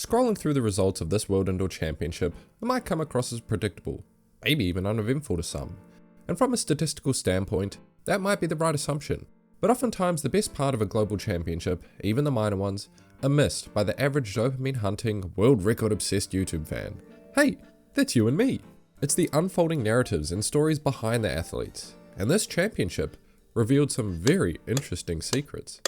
Scrolling through the results of this World Indoor Championship, it might come across as predictable, maybe even uneventful to some. And from a statistical standpoint, that might be the right assumption. But oftentimes the best part of a global championship, even the minor ones, are missed by the average dopamine hunting, world record obsessed YouTube fan. Hey, that's you and me. It's the unfolding narratives and stories behind the athletes. And this championship revealed some very interesting secrets.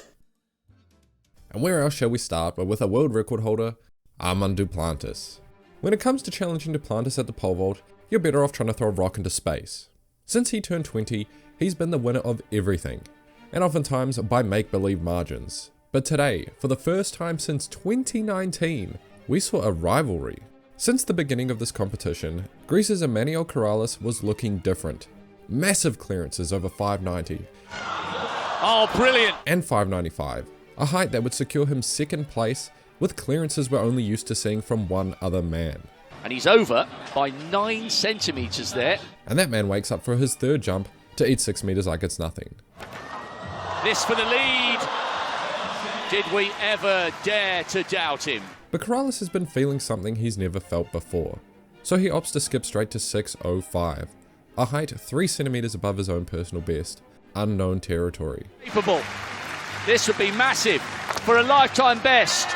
And where else shall we start but with a world record holder, Armand Duplantis. When it comes to challenging Duplantis at the pole vault, you're better off trying to throw a rock into space. Since he turned 20, he's been the winner of everything, and oftentimes by make-believe margins. But today, for the first time since 2019, we saw a rivalry. Since the beginning of this competition, Greece's Emmanuel Corrales was looking different. Massive clearances over 590. Oh, brilliant! And 595, a height that would secure him second place with clearances we're only used to seeing from one other man. And he's over by 9 centimetres there. And that man wakes up for his third jump to eat 6 meters like it's nothing. This for the lead. Did we ever dare to doubt him? But Corrales has been feeling something he's never felt before. So he opts to skip straight to 605, a height 3 centimeters above his own personal best, unknown territory. Capable. This would be massive for a lifetime best.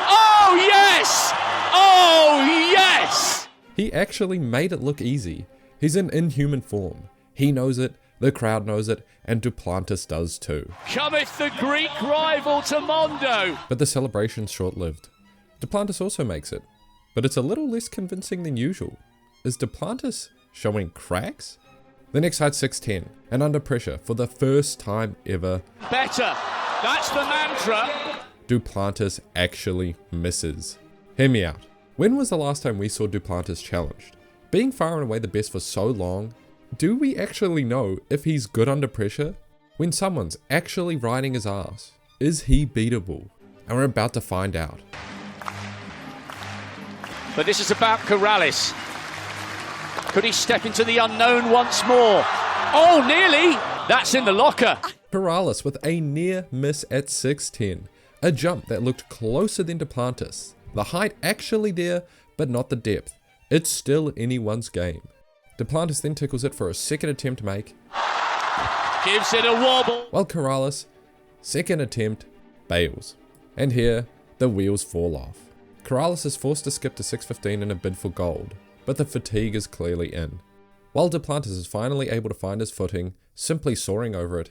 Oh yes! Oh yes! He actually made it look easy. He's in inhuman form. He knows it, the crowd knows it, and Duplantis does too. Cometh the Greek rival to Mondo! But the celebration's short-lived. Duplantis also makes it, but it's a little less convincing than usual. Is Duplantis showing cracks? The next height's 610, and under pressure for the first time ever. Better! That's the mantra! Duplantis actually misses. Hear me out. When was the last time we saw Duplantis challenged? Being far and away the best for so long, do we actually know if he's good under pressure? When someone's actually riding his ass, is he beatable? And we're about to find out. But this is about Corrales. Could he step into the unknown once more? Oh, nearly! That's in the locker. Corrales with a near miss at 610. A jump that looked closer than Duplantis. The height actually there, but not the depth. It's still anyone's game. Duplantis then tickles it for a second attempt to make. Gives it a wobble. While Corrales, second attempt, bails. And here, the wheels fall off. Corrales is forced to skip to 615 in a bid for gold, but the fatigue is clearly in. While Duplantis is finally able to find his footing, simply soaring over it.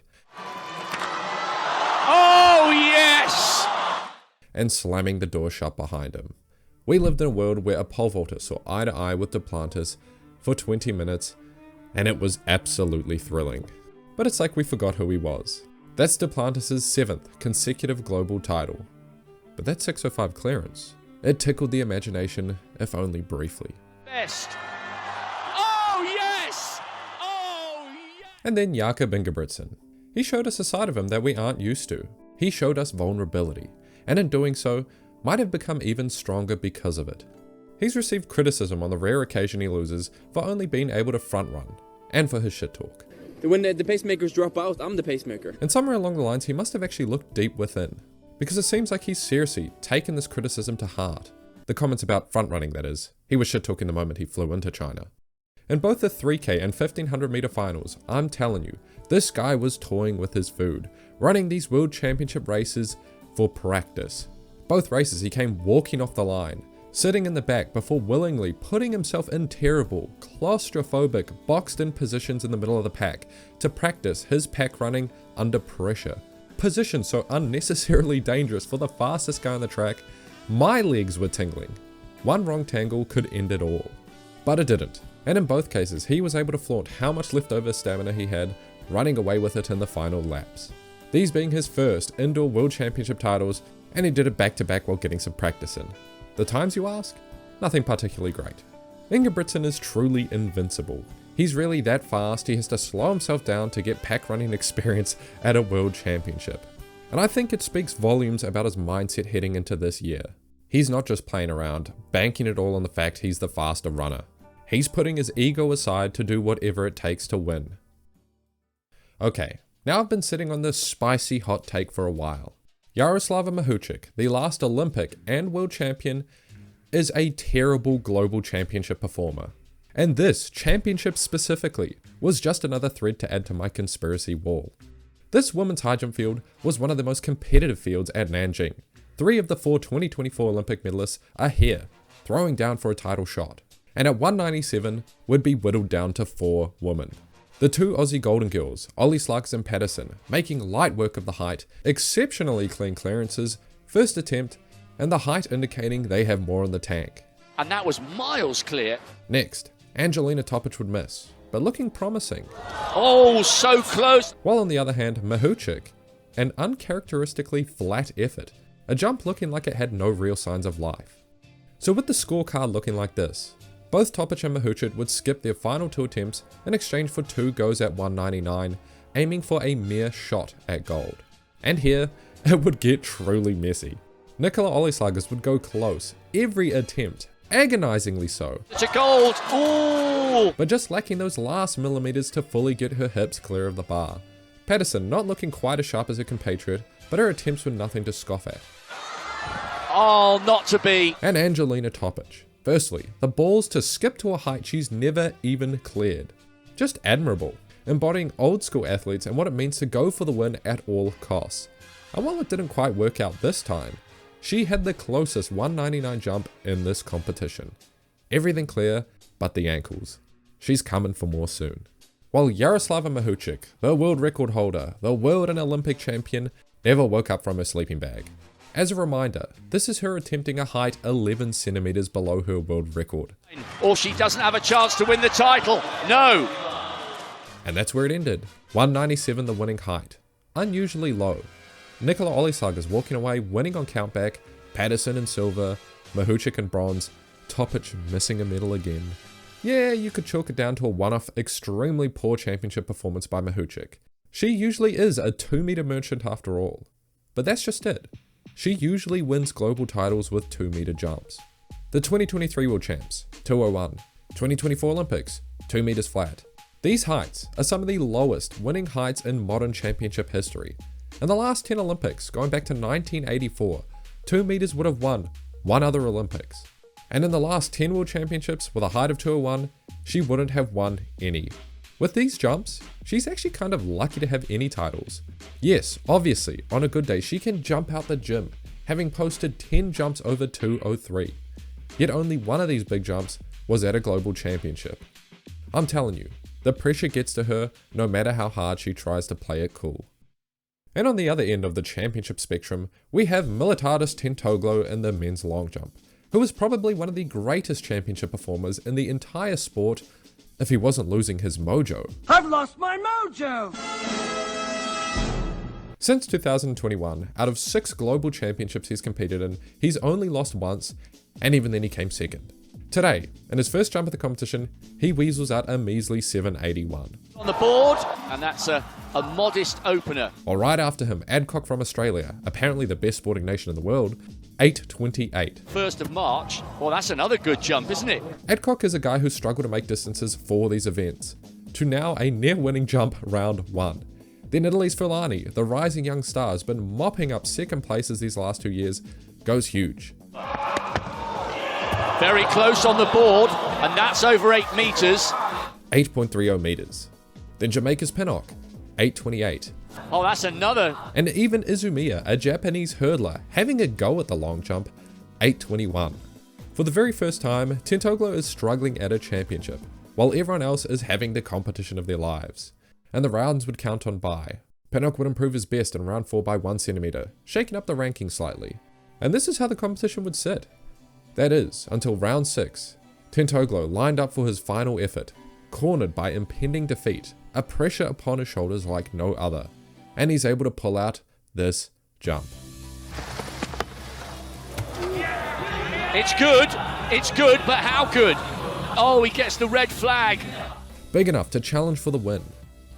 Oh yes! And slamming the door shut behind him. We lived in a world where a pole vaulter saw eye to eye with Duplantis for 20 minutes, and it was absolutely thrilling. But it's like we forgot who he was. That's Duplantis' 7th consecutive global title. But that 605 clearance, it tickled the imagination, if only briefly. Best. Oh yes! Oh yes! And then Jakob Ingebrigtsen. He showed us a side of him that we aren't used to. He showed us vulnerability, and in doing so, might have become even stronger because of it. He's received criticism on the rare occasion he loses for only being able to front run, and for his shit talk. When the pacemakers drop out, I'm the pacemaker. And somewhere along the lines, he must have actually looked deep within, because it seems like he's seriously taken this criticism to heart. The comments about front running, that is. He was shit talking the moment he flew into China. In both the 3K and 1500 meter finals, I'm telling you, this guy was toying with his food, running these world championship races for practice. Both races he came walking off the line, sitting in the back before willingly putting himself in terrible, claustrophobic, boxed in positions in the middle of the pack to practice his pack running under pressure. Positions so unnecessarily dangerous for the fastest guy on the track, my legs were tingling. One wrong tangle could end it all. But it didn't, and in both cases he was able to flaunt how much leftover stamina he had, running away with it in the final laps. These being his first indoor world championship titles, and he did it back to back while getting some practice in. The times you ask? Nothing particularly great. Ingebrigtsen is truly invincible. He's really that fast he has to slow himself down to get pack running experience at a world championship. And I think it speaks volumes about his mindset heading into this year. He's not just playing around, banking it all on the fact he's the faster runner. He's putting his ego aside to do whatever it takes to win. Okay, now I've been sitting on this spicy hot take for a while. Yaroslava Mahuchikh, the last Olympic and world champion, is a terrible global championship performer. And this championship specifically was just another thread to add to my conspiracy wall. This women's high jump field was one of the most competitive fields at Nanjing. 3 of the 4 2024 Olympic medalists are here, throwing down for a title shot. And at 197 would be whittled down to 4 women. The 2 Aussie Golden Girls, Ollie Slugs and Patterson, making light work of the height, exceptionally clean clearances, first attempt, and the height indicating they have more in the tank. And that was miles clear. Next, Angelina Topic would miss, but looking promising. Oh, so close. While on the other hand, Mahuchikh, an uncharacteristically flat effort, a jump looking like it had no real signs of life. So with the scorecard looking like this, both Topic and Mahuchikh would skip their final 2 attempts in exchange for 2 goes at 199, aiming for a mere shot at gold. And here, it would get truly messy. Nicola Olisluggers would go close, every attempt, agonizingly so. It's a gold. Ooh! But just lacking those last millimeters to fully get her hips clear of the bar. Patterson not looking quite as sharp as her compatriot, but her attempts were nothing to scoff at. Oh, not to be. And Angelina Topic. Firstly, the balls to skip to a height she's never even cleared. Just admirable, embodying old school athletes and what it means to go for the win at all costs. And while it didn't quite work out this time, she had the closest 199 jump in this competition. Everything clear, but the ankles. She's coming for more soon. While Yaroslava Mahuchikh, the world record holder, the world and Olympic champion, never woke up from her sleeping bag. As a reminder, this is her attempting a height 11 centimeters below her world record. Or she doesn't have a chance to win the title. No. And that's where it ended. 197 the winning height. Unusually low. Nicola Olisluggers walking away winning on countback, Patterson in silver, Mahuchikh in bronze, Topic missing a medal again. Yeah, you could chalk it down to a one-off extremely poor championship performance by Mahuchikh. She usually is a 2-meter merchant after all. But that's just it. She usually wins global titles with 2-meter jumps. The 2023 World Champs, 201. 2024 Olympics, 2 meters flat. These heights are some of the lowest winning heights in modern championship history. In the last 10 Olympics, going back to 1984, 2 meters would have won 1 other Olympics. And in the last 10 World Championships with a height of 201, she wouldn't have won any. With these jumps, she's actually kind of lucky to have any titles. Yes, obviously, on a good day she can jump out the gym, having posted 10 jumps over 203. Yet only one of these big jumps was at a global championship. I'm telling you, the pressure gets to her no matter how hard she tries to play it cool. And on the other end of the championship spectrum, we have Militiadis Tentoglou in the men's long jump, who is probably one of the greatest championship performers in the entire sport, if he wasn't losing his mojo. I've lost my mojo! Since 2021, out of 6 global championships he's competed in, he's only lost once, and even then he came second. Today, in his first jump of the competition, he weasels out a measly 781. On the board, and that's a modest opener. While right after him, Adcock from Australia, apparently the best sporting nation in the world, 828. 1st of March. Well, that's another good jump, isn't it? Adcock is a guy who struggled to make distances for these events, to now a near-winning jump round 1. Then Italy's Fulani, the rising young star, has been mopping up second places these last 2 years, goes huge. Very close on the board, and that's over 8 meters. 8.30 meters. Then Jamaica's Pinnock, 828. Oh, that's another. And even Izumiya, a Japanese hurdler, having a go at the long jump, 821. For the very first time, Tentoglou is struggling at a championship, while everyone else is having the competition of their lives. And the rounds would count on by. Pinnock would improve his best in round 4 by 1 centimeter, shaking up the ranking slightly. And this is how the competition would sit. That is, until round 6, Tentoglou lined up for his final effort, cornered by impending defeat, a pressure upon his shoulders like no other, and he's able to pull out this jump. It's good, but how good? Oh, he gets the red flag. Big enough to challenge for the win,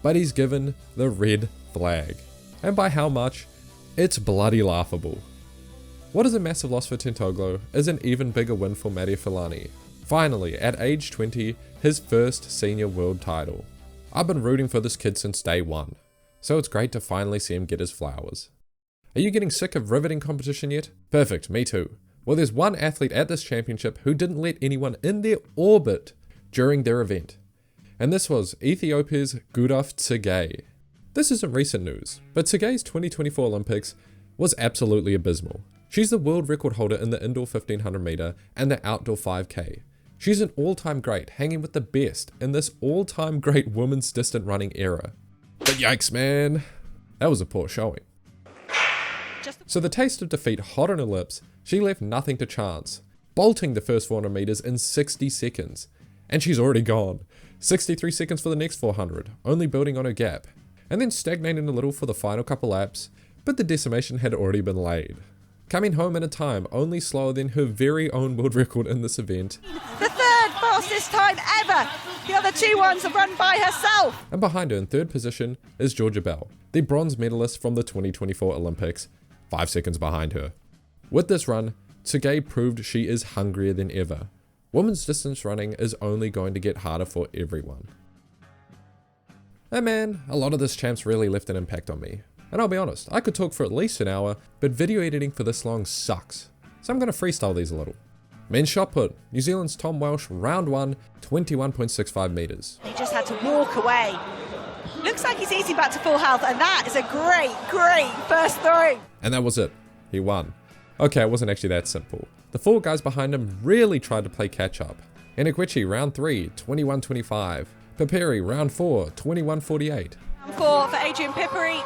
but he's given the red flag. And by how much? It's bloody laughable. What is a massive loss for Tentoglou is an even bigger win for Mattia Fulani. Finally, at age 20, his first senior world title. I've been rooting for this kid since day one, so it's great to finally see him get his flowers. Are you getting sick of riveting competition yet? Perfect, me too. Well, there's one athlete at this championship who didn't let anyone in their orbit during their event. And this was Ethiopia's Gudaf Tsegay. This isn't recent news, but Tsegay's 2024 Olympics was absolutely abysmal. She's the world record holder in the indoor 1500 meter and the outdoor 5K. She's an all-time great, hanging with the best in this all-time great women's distant running era. But yikes, man, that was a poor showing. So the taste of defeat hot on her lips, she left nothing to chance, bolting the first 400 meters in 60 seconds. And she's already gone. 63 seconds for the next 400, only building on her gap. And then stagnating a little for the final couple laps, but the decimation had already been laid. Coming home in a time only slower than her very own world record in this event. The third fastest time ever! The other two ones have run by herself! And behind her in third position is Georgia Bell, the bronze medalist from the 2024 Olympics, 5 seconds behind her. With this run, Tsegay proved she is hungrier than ever. Women's distance running is only going to get harder for everyone. And man, a lot of this champ's really left an impact on me. And I'll be honest, I could talk for at least an hour, but video editing for this long sucks. So I'm going to freestyle these a little. Men's shot put, New Zealand's Tom Welsh, round 1, 21.65 meters. He just had to walk away. Looks like he's easing back to full health, and that is a great first throw. And that was it. He won. Okay, it wasn't actually that simple. The 4 guys behind him really tried to play catch up. Inekwichi, round 3, 21.25. Paperi, round 4, 21.48. Round 4 for Adrian Piperi.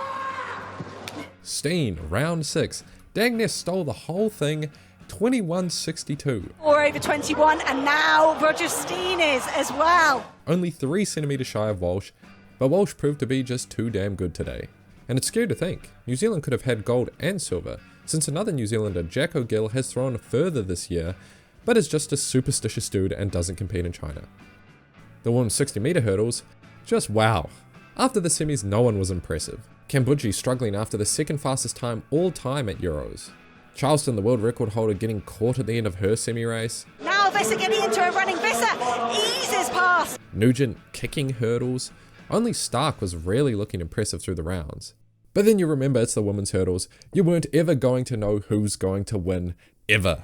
Steen, round 6. Dang near stole the whole thing, 21.62. 4 over 21, and now Roger Steen is as well. Only 3 centimeters shy of Walsh, but Walsh proved to be just too damn good today. And it's scary to think, New Zealand could have had gold and silver, since another New Zealander, Jakob Gill, has thrown further this year, but is just a superstitious dude and doesn't compete in China. The women's 60 meter hurdles, just wow. After the semis, no one was impressive. Kambuji struggling after the second fastest time all time at Euros. Charleston, the world record holder, getting caught at the end of her semi-race. Now Visser getting into a running. Visser eases past. Nugent kicking hurdles. Only Stark was really looking impressive through the rounds. But then you remember it's the women's hurdles. You weren't ever going to know who's going to win, ever.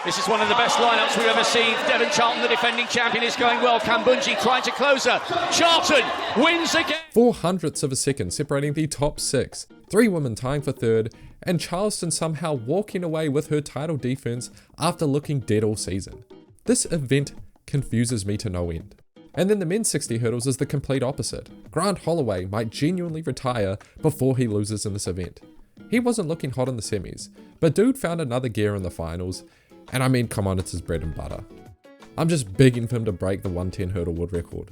This is one of the best lineups we've ever seen. Devon Charlton, the defending champion, is going well. Kambunji trying to close her. Charlton wins again. 0.04 of a second separating the top 6. 3 women tying for third, and Charleston somehow walking away with her title defense after looking dead all season. This event confuses me to no end. And then the men's 60 hurdles is the complete opposite. Grant Holloway might genuinely retire before he loses in this event. He wasn't looking hot in the semis, but dude found another gear in the finals. And I mean, come on, it's his bread and butter. I'm just begging for him to break the 110 hurdle world record.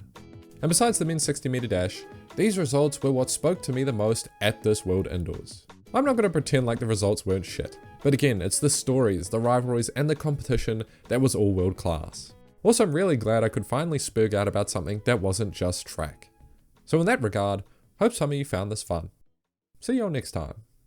And besides the men's 60 meter dash, these results were what spoke to me the most at this World Indoors. I'm not going to pretend like the results weren't shit, but again, it's the stories, the rivalries, and the competition that was all world class. Also, I'm really glad I could finally spurg out about something that wasn't just track. So in that regard, hope some of you found this fun. See you all next time.